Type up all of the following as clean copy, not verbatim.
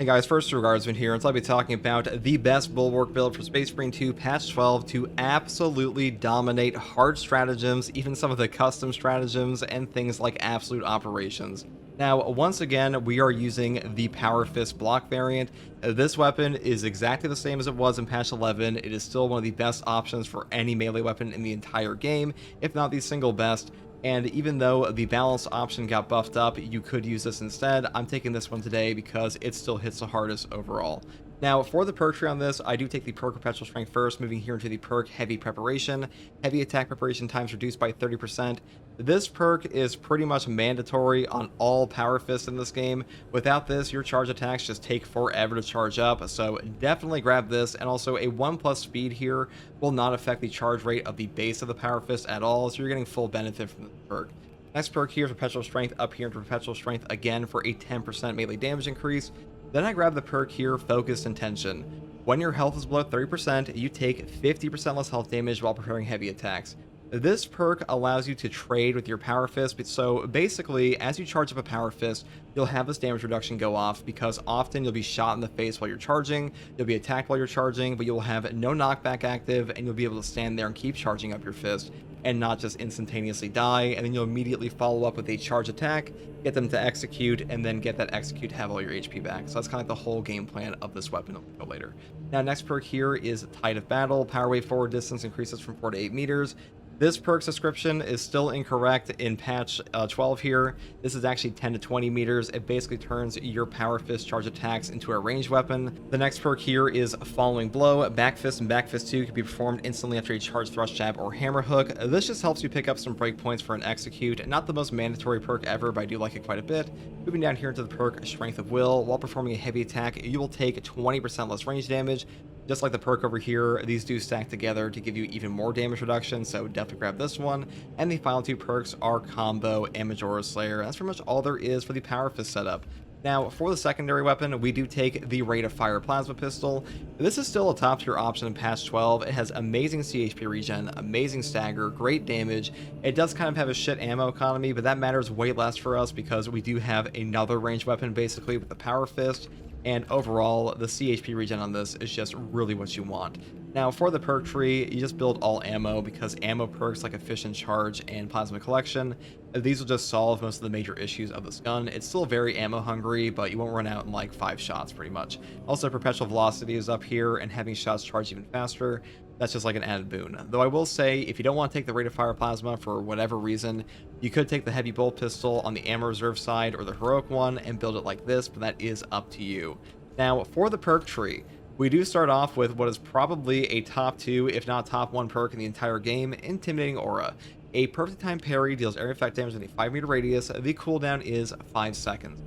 Hey guys, first regardsman here, and so I'll be talking about the best Bulwark build for Space Marine 2 patch 12 to absolutely dominate hard stratagems, even some of the custom stratagems, and things like absolute operations. Now, once again, we are using the Power Fist block variant. This weapon is exactly the same as it was in patch 11. It is still one of the best options for any melee weapon in the entire game, if not the single best. And even though the balance option got buffed up, you could use this instead. I'm taking this one today because it still hits the hardest overall. Now, for the perk tree on this, I do take the perk Perpetual Strength first, moving here into the perk Heavy Preparation. Heavy attack preparation times reduced by 30%. This perk is pretty much mandatory on all Power Fists in this game. Without this, your charge attacks just take forever to charge up, so definitely grab this. And also, a 1+ speed here will not affect the charge rate of the base of the Power Fist at all, so you're getting full benefit from the perk. Next perk here is Perpetual Strength, up here into Perpetual Strength again for a 10% melee damage increase. Then I grab the perk here, Focused Intention. When your health is below 30%, you take 50% less health damage while preparing heavy attacks. This perk allows you to trade with your Power Fist, so basically, as you charge up a Power Fist, you'll have this damage reduction go off, because often you'll be shot in the face while you're charging, you'll be attacked while you're charging, but you'll have no knockback active, and you'll be able to stand there and keep charging up your fist, and not just instantaneously die, and then you'll immediately follow up with a charge attack, get them to execute, and then get that execute to have all your HP back. So that's kind of like the whole game plan of this weapon later. Now, next perk here is Tide of Battle. Power wave forward distance increases from 4 to 8 meters. This perk's description is still incorrect in patch 12 here. This is actually 10 to 20 meters. It basically turns your Power Fist charge attacks into a ranged weapon. The next perk here is Following Blow. Back Fist and Back Fist 2 can be performed instantly after a charge thrust jab or hammer hook. This just helps you pick up some breakpoints for an execute. Not the most mandatory perk ever, but I do like it quite a bit. Moving down here into the perk Strength of Will. While performing a heavy attack, you will take 20% less range damage. Just like the perk over here, these do stack together to give you even more damage reduction, so definitely grab this one. And the final two perks are Combo and Majora Slayer. That's pretty much all there is for the Power Fist setup. Now, for the secondary weapon, we do take the Rate of Fire Plasma Pistol. This is still a top tier option in patch 12. It has amazing CHP regen, amazing stagger, great damage. It does kind of have a shit ammo economy, but that matters way less for us because we do have another ranged weapon basically with the Power Fist. And overall, the CHP regen on this is just really what you want. Now, for the perk tree, you just build all ammo because ammo perks like Efficient Charge and Plasma Collection, these will just solve most of the major issues of this gun. It's still very ammo hungry, but you won't run out in like 5 shots pretty much. Also, Perpetual Velocity is up here, and having shots charge even faster. That's just like an added boon. Though I will say, if you don't want to take the Rate of Fire Plasma for whatever reason, you could take the Heavy Bolt Pistol on the Ammo Reserve side or the Heroic one and build it like this, but that is up to you. Now, for the perk tree, we do start off with what is probably a top 2, if not top 1 perk in the entire game, Intimidating Aura. A perfect time parry deals area effect damage in a 5-meter radius. The cooldown is 5 seconds.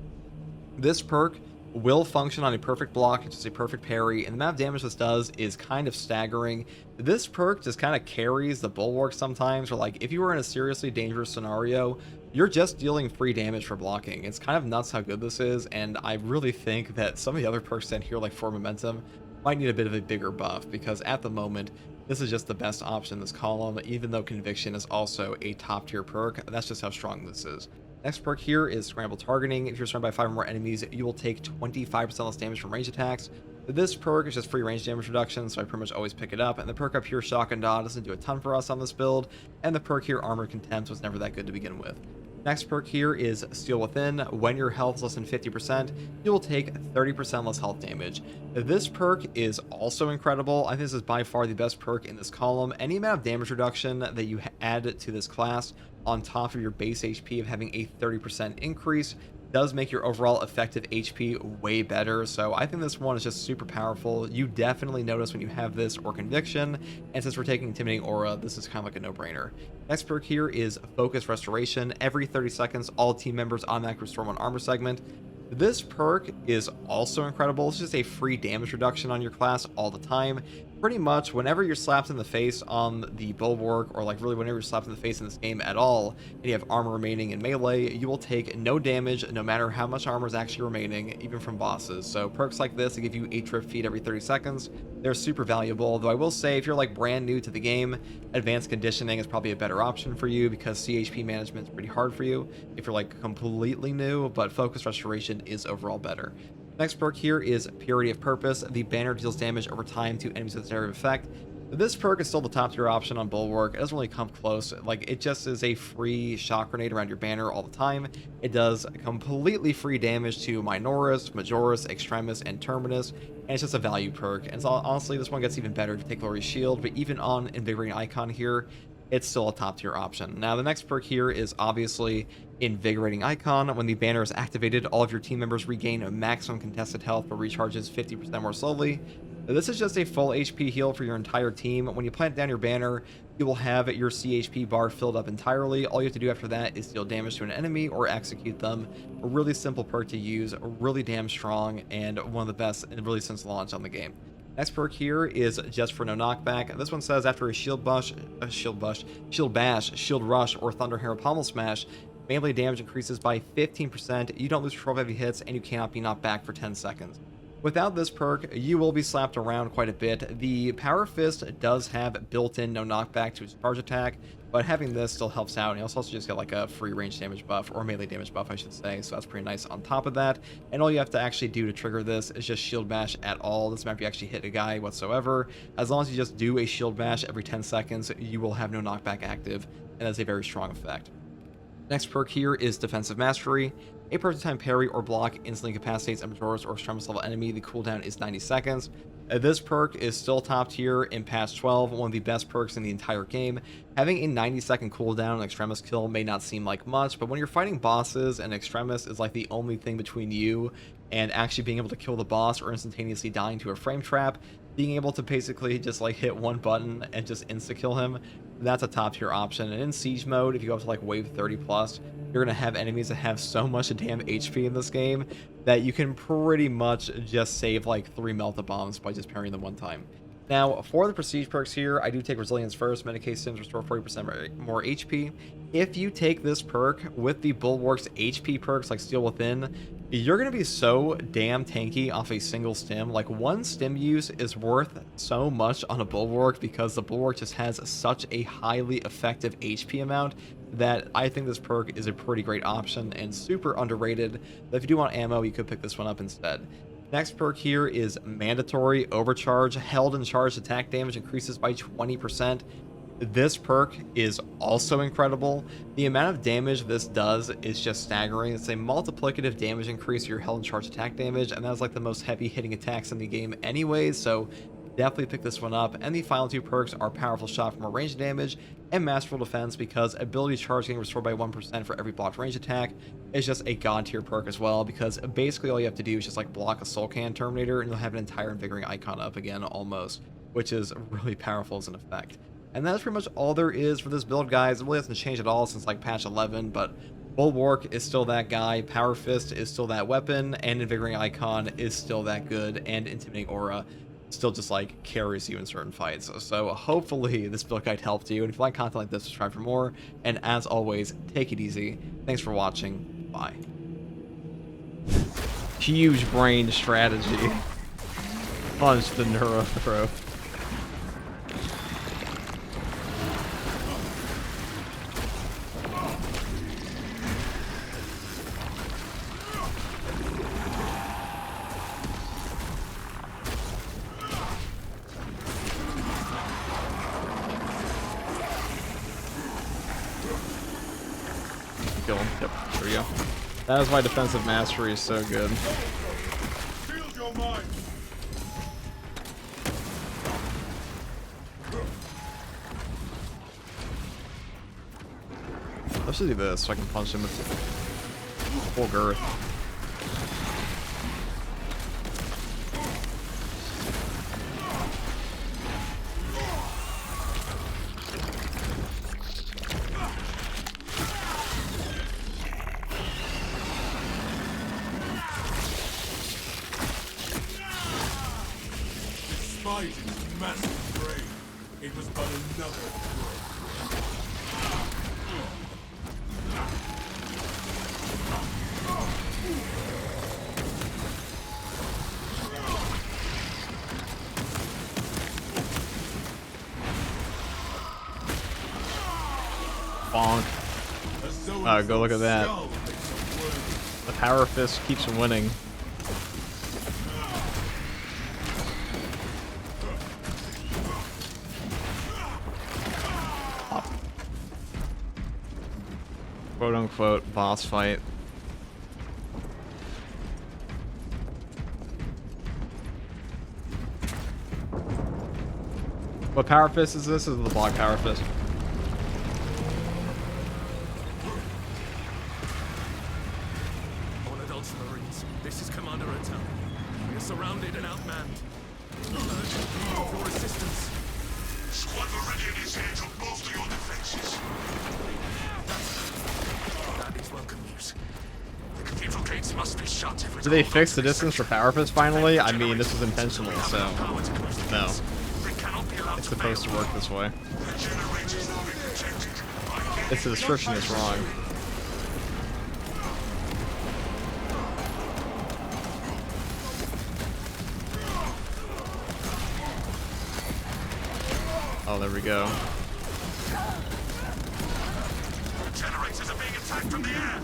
This perk will function on a perfect block, it's just a perfect parry, and the amount of damage this does is kind of staggering. This perk just kind of carries the Bulwark sometimes, or like if you were in a seriously dangerous scenario, you're just dealing free damage for blocking. It's kind of nuts how good this is, and I really think that some of the other perks down here, like For Momentum, might need a bit of a bigger buff, because at the moment, this is just the best option in this column, even though Conviction is also a top tier perk. That's just how strong this is. Next perk here is Scramble Targeting. If you're surrounded by 5 or more enemies, you will take 25% less damage from range attacks. This perk is just free range damage reduction, so I pretty much always pick it up. And the perk up here, Shock and Dodge, doesn't do a ton for us on this build. And the perk here, Armored Contempt, was never that good to begin with. Next perk here is Steel Within. When your health is less than 50%, you will take 30% less health damage. This perk is also incredible. I think this is by far the best perk in this column. Any amount of damage reduction that you add to this class on top of your base HP of having a 30% increase does make your overall effective HP way better. So I think this one is just super powerful. You definitely notice when you have this or Conviction, and since we're taking Intimidating Aura, this is kind of like a no-brainer. Next perk here is Focus Restoration. Every 30 seconds, all team members automatically restore 1 armor segment. This perk is also incredible. It's just a free damage reduction on your class all the time. Pretty much whenever you're slapped in the face on the Bulwark, or like really whenever you're slapped in the face in this game at all, and you have armor remaining in melee, you will take no damage no matter how much armor is actually remaining, even from bosses. So perks like this that give you 8 trip feet every 30 seconds, they're super valuable. Though I will say, if you're like brand new to the game, Advanced Conditioning is probably a better option for you because CHP management is pretty hard for you if you're like completely new, but Focus Restoration is overall better. Next perk here is Purity of Purpose. The banner deals damage over time to enemies with its area of effect. This perk is still the top tier option on Bulwark. It doesn't really come close. Like, it just is a free shock grenade around your banner all the time. It does completely free damage to Minoris, Majoris, Extremis, and Terminus, and it's just a value perk. And so, honestly, this one gets even better if you take Glory's Shield, but even on Invigorating Icon here, it's still a top tier option. Now, the next perk here is obviously Invigorating Icon. When the banner is activated, all of your team members regain maximum contested health, but recharges 50% more slowly. This is just a full HP heal for your entire team. When you plant down your banner, you will have your CHP bar filled up entirely. All you have to do after that is deal damage to an enemy or execute them. A really simple perk to use, really damn strong, and one of the best really since launch on the game. Next perk here is just for no knockback. This one says after a shield bash, shield rush, or thunder hammer pommel smash, melee damage increases by 15%. You don't lose control of heavy hits, and you cannot be knocked back for 10 seconds. Without this perk, you will be slapped around quite a bit. The Power Fist does have built-in no knockback to its charge attack, but having this still helps out. And you also just get like a free range damage buff, or melee damage buff, I should say, so that's pretty nice on top of that. And all you have to actually do to trigger this is just shield bash at all. Doesn't matter if you actually hit a guy whatsoever. As long as you just do a shield bash every 10 seconds, you will have no knockback active, and that's a very strong effect. Next perk here is Defensive Mastery. A time parry or block instantly incapacitates a Majoris or Extremis level enemy. The cooldown is 90 seconds. This perk is still top tier in patch 12, one of the best perks in the entire game. Having a 90-second cooldown on Extremis kill may not seem like much, but when you're fighting bosses and Extremis is like the only thing between you and actually being able to kill the boss or instantaneously dying to a frame trap, being able to basically just like hit one button and just insta-kill him, that's a top tier option. And in siege mode, if you go up to like wave 30 plus, you're gonna have enemies that have so much damn HP in this game that you can pretty much just save like 3 melta bombs by just parrying them one time. Now, for the prestige perks here, I do take Resilience first. Medicate Sims restore 40% more HP. If you take this perk with the Bulwark's HP perks like Steel Within, you're going to be so damn tanky off a single stim. Like, one stim use is worth so much on a Bulwark because the Bulwark just has such a highly effective HP amount that I think this perk is a pretty great option and super underrated. But if you do want ammo, you could pick this one up instead. Next perk here is Mandatory Overcharge. Held and charged attack damage increases by 20%. This perk is also incredible. The amount of damage this does is just staggering. It's a multiplicative damage increase to your held and charged attack damage, and that's like the most heavy hitting attacks in the game anyways, so definitely pick this one up. And the final two perks are Powerful Shot for more range damage and Masterful Defense, because ability charge getting restored by 1% for every blocked range attack is just a god tier perk as well, because basically all you have to do is just like block a Soul Can Terminator and you'll have an entire Invigorating Icon up again almost, which is really powerful as an effect. And that's pretty much all there is for this build, guys. It really hasn't changed at all since like patch 11, but Bulwark is still that guy, Power Fist is still that weapon, and Invigorating Icon is still that good, and Intimidating Aura still just like carries you in certain fights. So hopefully this build guide helped you, and if you like content like this, subscribe for more, and as always, take it easy. Thanks for watching. Bye. Huge brain strategy. Punch the neuro throw. Kill him. Yep, there we go. That is why defensive mastery is so good. Let's just do this so I can punch him with full girth. Despite its massive brain, it was but another threat. Bonk. Go look at that. The Power Fist keeps winning. quote-unquote boss fight. What power fist is this? This is the block power fist. Honored Ultramarines, this is Commander Atel. We are surrounded and outmanned. Urgent call for assistance. Squad Meridian is here to bolster your defenses. That is welcome news. The cathedral gates must be shut if Did they fix the distance for power fist finally? I mean, this was intentional, so no. It's supposed to work this way. The generators will be protected. It's the description is wrong. Oh, there we go. The generators are being attacked from the air.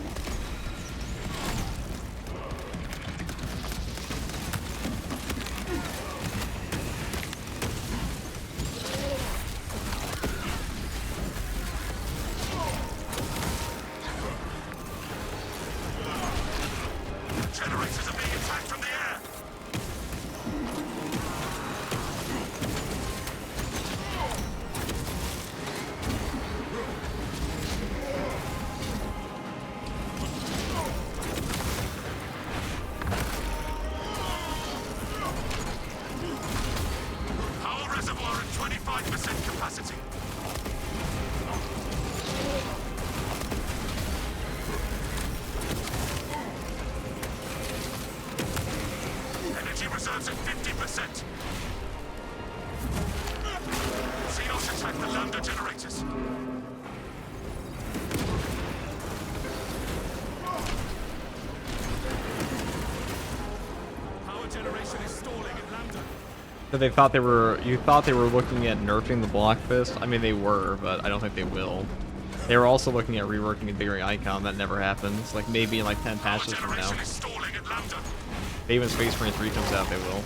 Generators are being attacked from the air. Power reservoir at 25% capacity. Energy reserves at 50%. Xenos attack the Lambda generators. Power generation is stalling at Lambda. So they thought they were. You thought they were looking at nerfing the block fist. I mean, they were, but I don't think they will. They were also looking at reworking the bigger icon. That never happens. Like maybe in like 10 patches from now. Generation is stalling at Lambda. Maybe when Space Marine 3 comes out, they will.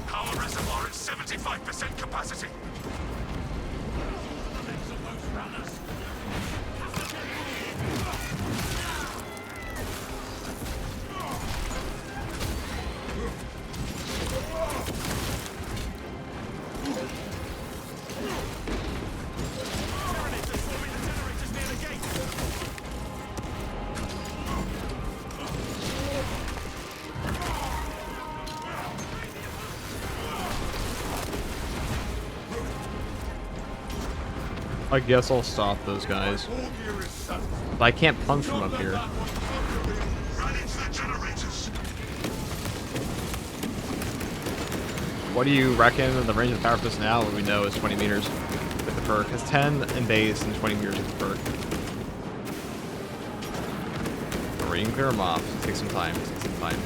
Power reservoir at 75% capacity. Tyranids are swarming the generators near the gate. I guess I'll stop those guys. But I can't punch from up here. Run into the generators. What do you reckon the range of the power fist now? What we know is 20 meters with the perk. It's 10 in base and 20 meters with the perk. Or you can clear them off. Take some time. Take some time.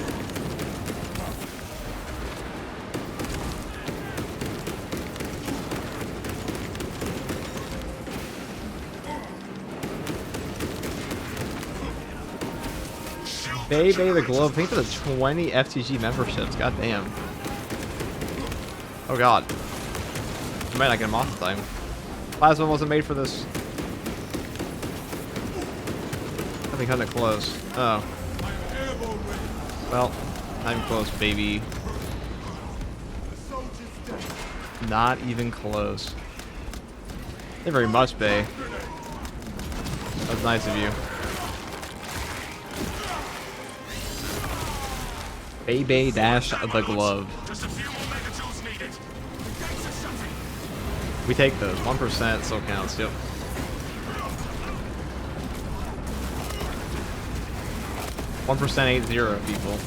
Bay the Globe. Think of the 20 FTG memberships. God damn. Oh god. I might not get him off the time. Plasma wasn't made for this. I think kind of close. Oh. Well, I'm close, baby. Not even close. Not very much, Bay. That's nice of you. Bay dash the glove. Just a few more megatools needed. The gates are shutting. We take those. 1% still counts, yep. 1% 8-0 people.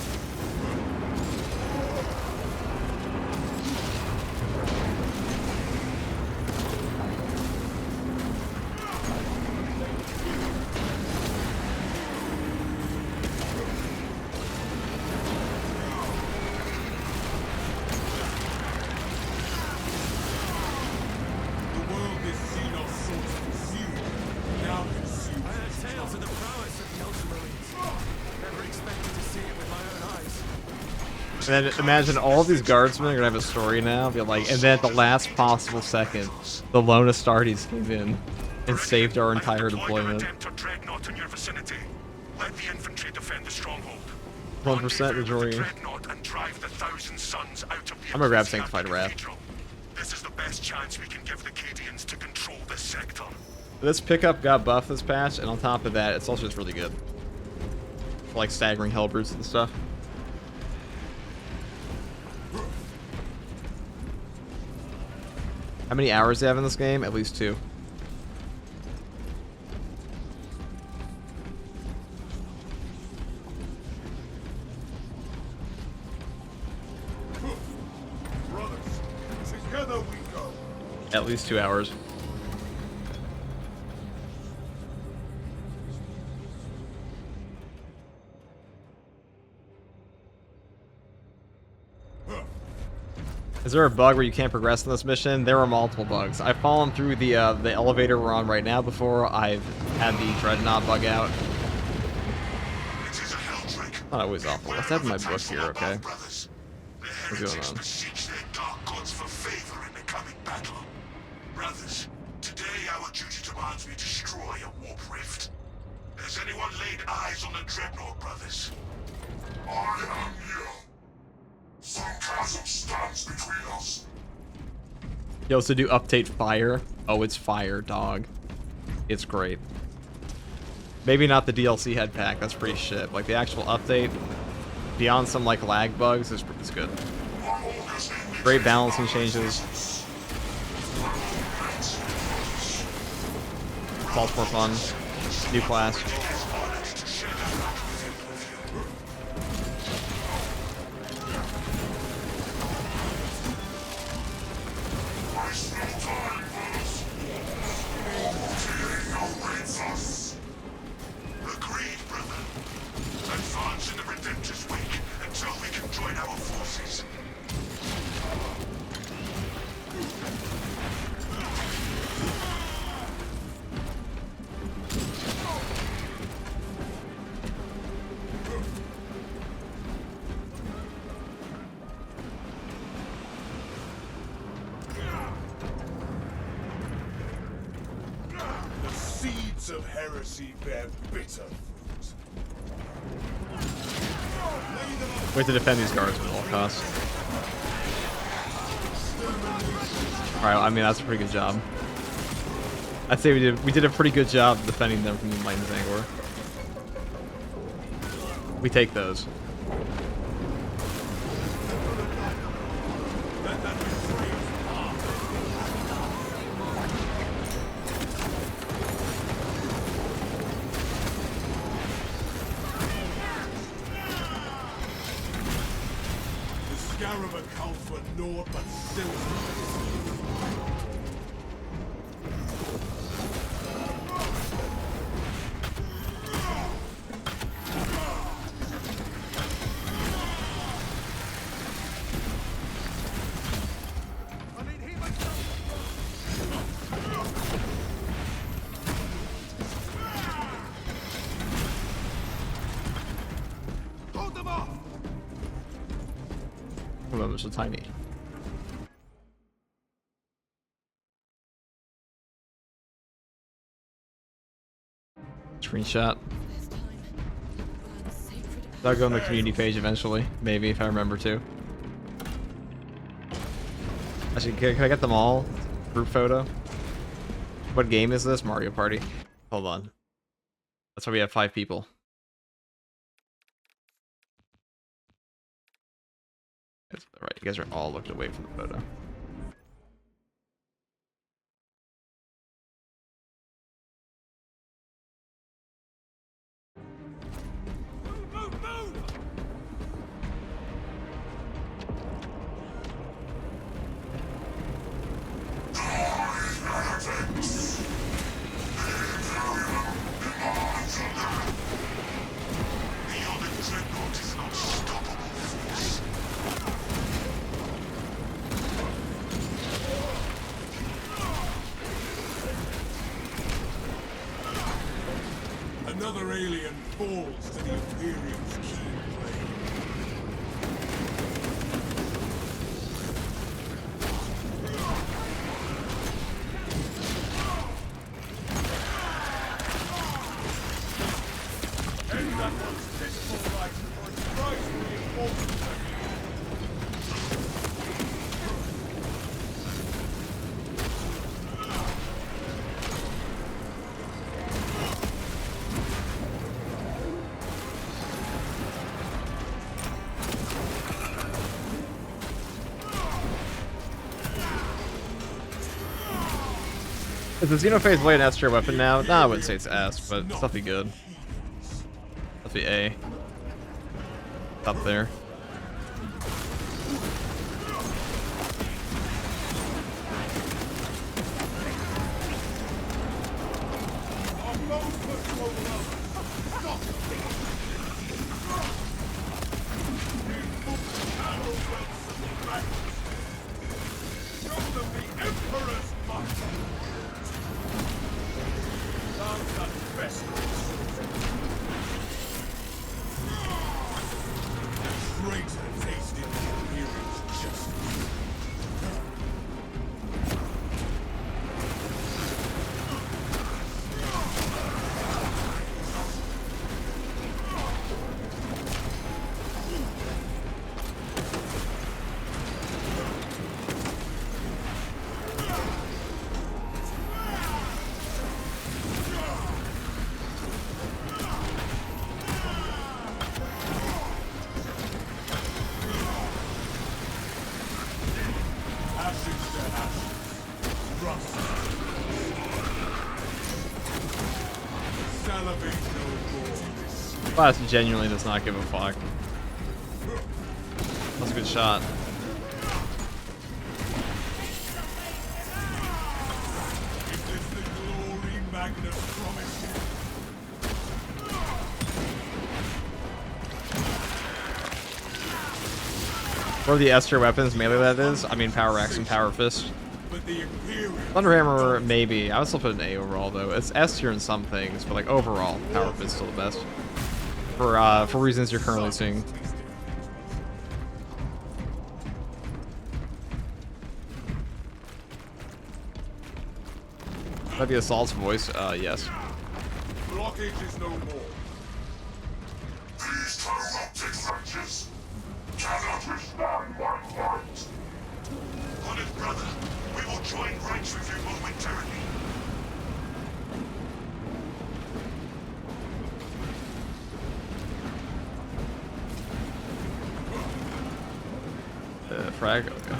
The world is Xenos source consumed. Now consumed. I heard tales of the prowess of the Ultramarines. Never expected to see it with my own And then imagine all these guardsmen are gonna have a story now, be like, and then at the last possible second, the lone Astartes came in and saved our entire deployment. Dreadnought in your vicinity. Let the infantry defend the stronghold. 1% majority. And drive the Thousand Suns out of the I'm gonna grab Sanctified Wrath. This is the best chance we can give the Cadians to control this sector. This pickup got buffed this patch, and on top of that, it's also just really good. For, like staggering Hellbrutes and stuff. How many hours do you have in this game? At least 2. Brothers, together we go. At least 2 hours. Is there a bug where you can't progress in this mission? There are multiple bugs. I've fallen through the elevator we're on right now before. I've had the Dreadnought bug out. Not always awful. Let's have my book here, okay? What's going on? Brothers, today our duty demands we destroy a warp rift. Has anyone laid eyes on the Dreadnought, brothers? I am here. Some chasm stands between us. Yo, so do update fire? Oh, it's fire, dog. It's great. Maybe not the DLC head pack, that's pretty shit. Like the actual update, beyond some like lag bugs, is good. Great balancing changes. It's all more fun. New class. Of heresy bear bitter fruit. We have to defend these guards at all costs. Alright, I mean that's a pretty good job. I'd say we did a pretty good job defending them from the Enlightened Angor. We take those. So tiny. Screenshot. I'll go on the community page eventually, maybe if I remember to. Actually, can I get them all? Group photo. What game is this? Mario Party. Hold on. That's why we have 5 people. Right, you guys are all looked away from the photo. Another alien falls to the Imperium's keen blade. Is the Xenophase Blade an S tier weapon now? No, I wouldn't say it's S, but it's definitely good. Definitely A. Up there. Class genuinely does not give a fuck. That's a good shot. Or the S tier weapons, melee that is. I mean, Power Axe and Power Fist. Thunder Hammer, maybe. I would still put an A overall, though. It's S tier in some things, but like overall, Power Fist is still the best. For reasons you're currently seeing. Might be Assault's voice. Yes. Blockage is no more. These optic wrenches cannot withstand my might. Honored brother, we will join ranks with you momentarily. Frag. Okay.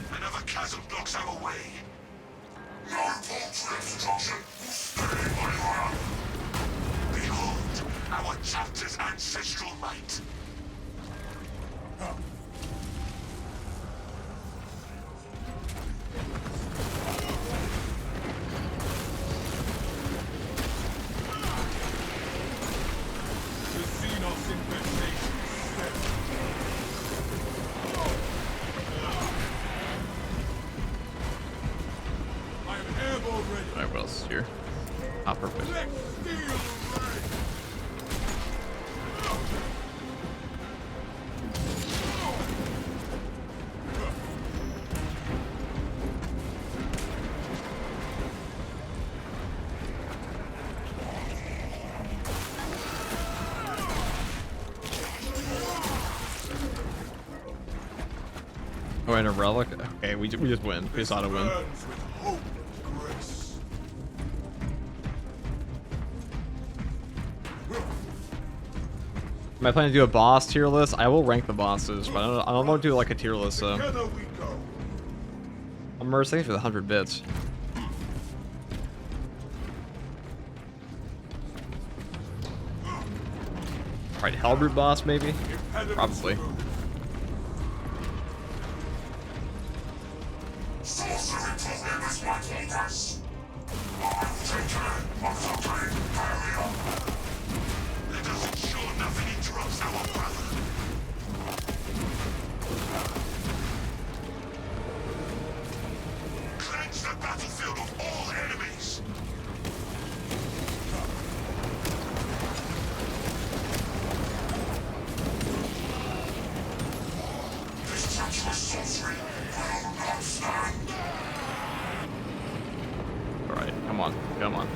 Another chasm blocks our way. No paltry obstruction will stay my wrath. Behold, our chapter's ancestral might. Alright, what else is here? Ah, perfect. Oh, and a relic? Okay, we just win. We just ought to win. Am I planning to do a boss tier list? I will rank the bosses, but I don't want to do like a tier list, so. I'm mercy for the 100 bits. Alright, Hellbrute boss maybe? Probably. Sorcery prohibits my progress. I've taken a fucking barrier. Let us ensure nothing interrupts our brother. Cleanse the battlefield of all enemies. This treacherous sorcery will not stand. Alright, come on, come on.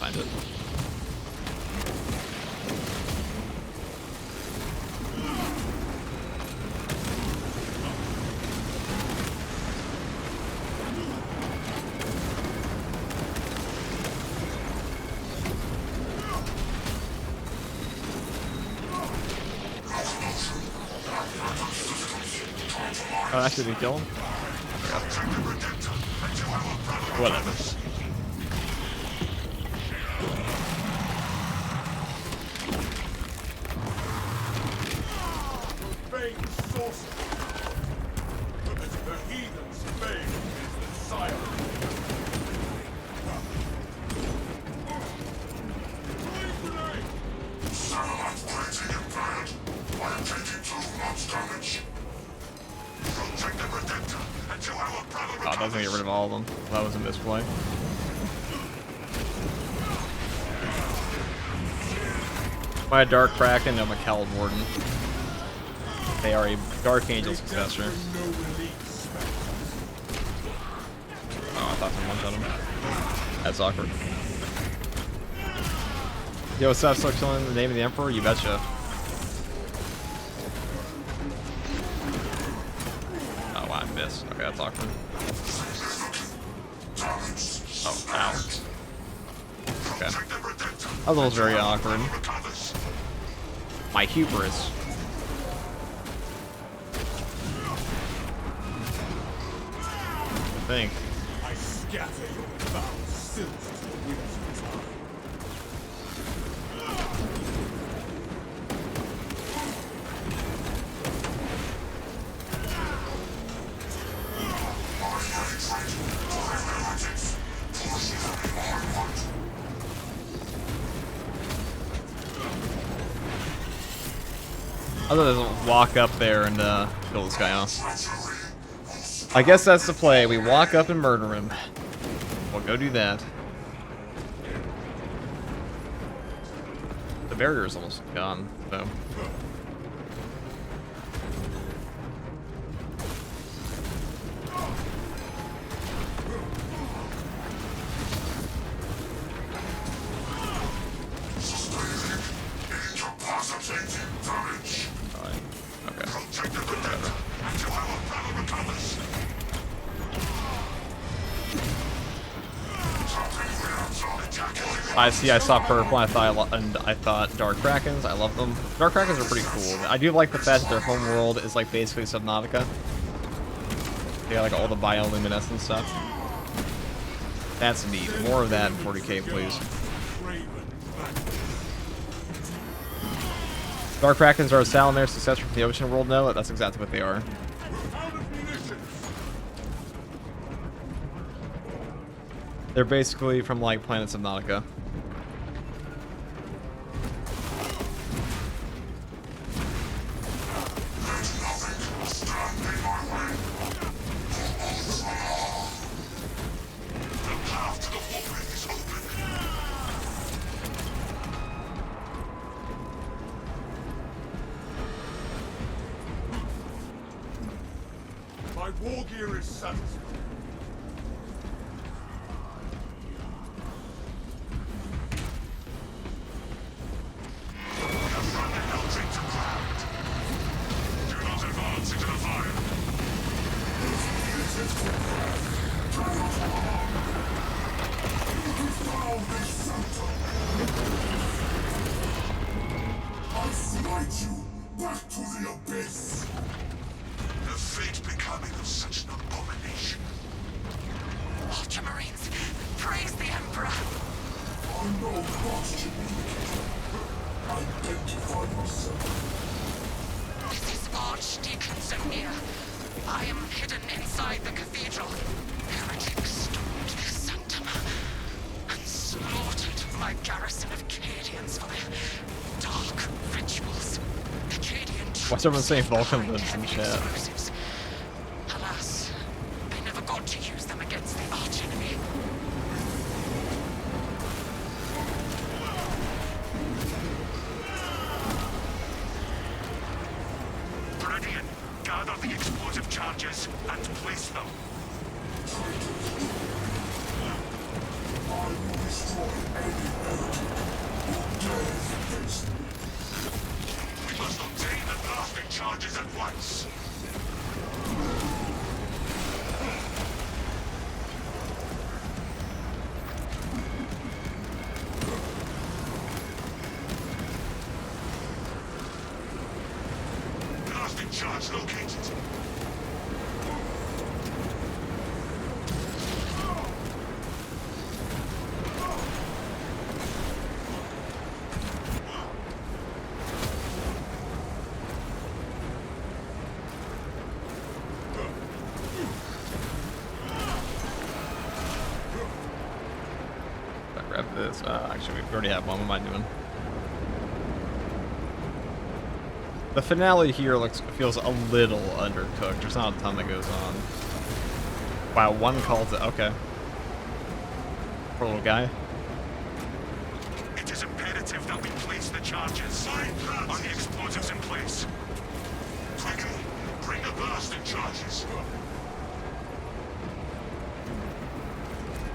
find it. Oh, actually, did he kill him? Whatever. Vain sorcery. The heathen's fame is the sire. Satellite plating impaired. I am taking too much damage. Protect the Redemptor until our brother Oh, it doesn't get rid of all of them. That was a misplay. My Dark Kraken and McCall Warden. They are a Dark Angel successor. Oh, I thought someone shot him. That's awkward. Yo, what's up, Suction? The name of the Emperor? You betcha. Oh, wow, I missed. Okay, that's awkward. Oh, ow. Okay. That was very awkward. My hubris. I think. I scatter your foul silt to the winds of time. Other than walk up there and kill this guy off. I guess that's the play. We walk up and murder him. We'll go do that. The barrier is almost gone, so. I see. I saw purple. And I thought Dark Krakens. I love them. Dark Krakens are pretty cool. I do like the fact that their home world is like basically Subnautica. They got like all the bioluminescent stuff. That's neat. More of that in 40K, please. Dark Krakens are a Salamare successor from the ocean world. No, that's exactly what they are. They're basically from like planet Subnautica. My war gear is satisfied. I smite you back to the abyss. The fate becoming of such an abomination. Ultramarines, praise the Emperor. I know what you need. Identify yourself. This is Archdeacon Zemnier. I am hidden inside the cathedral. Heretics stormed the sanctum and slaughtered my garrison of Cadians for their dark rituals. Cadian Why's everyone saying Vulcan lives in chat? explosives. Alas, they never got to use them against the archenemy. Viridian, gather the explosive charges and place them. I will destroy any Charge located. If I grab this, actually, we already have one. What am I doing? The finale here feels a little undercooked. There's not a ton that goes on. Wow, one calls it. Okay. Poor little guy. It is imperative that we place the charges on the explosives in place. Quickly, bring the blasting charges.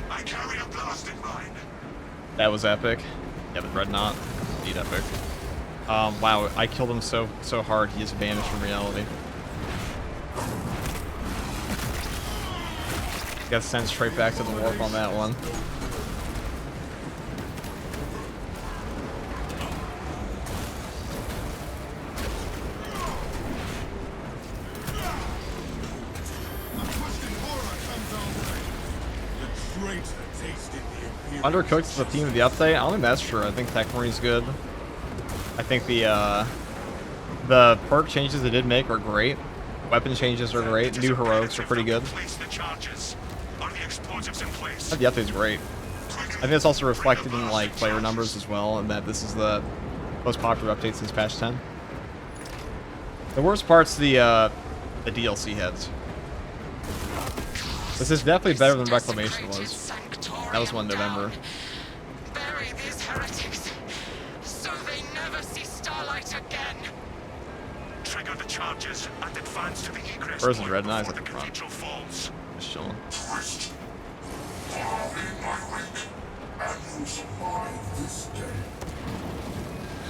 I carry a blasting mine. That was epic. Yeah, the Dreadnought. Indeed epic. Wow, I killed him so hard, he just vanished from reality. Got sent straight back to the warp on that one. Undercooked is the theme of the update. I don't think that's true. I think Techmarine's good. I think the perk changes they did make are great. Weapon changes are great. New heroics are pretty good. The update's great. I think it's also reflected in like player numbers as well, and that this is the most popular update since patch 10. The worst part's the DLC heads. This is definitely better than Reclamation was. That was one November. Bury these heretics, so they never see starlight again. Trigger the charges and advance to the egress Where's the point Dreadnought? before At the the front. cathedral falls. Just chilling. Twist. Follow in my wake, and you'll survive this day.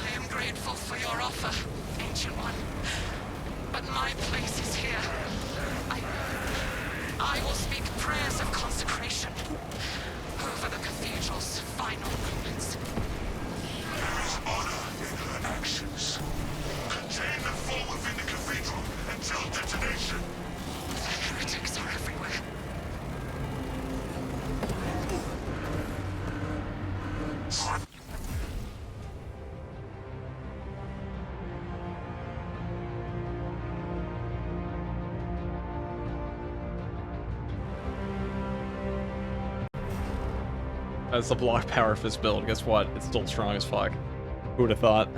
I am grateful for your offer, Ancient One. But my place is here. I will speak prayers of consecration over the cathedral's final moments. There is honor in her actions. Contain the foe within the cathedral until detonation. The heretics are everywhere. That's the block power fist build. Guess what? It's still strong as fuck. Who would have thought?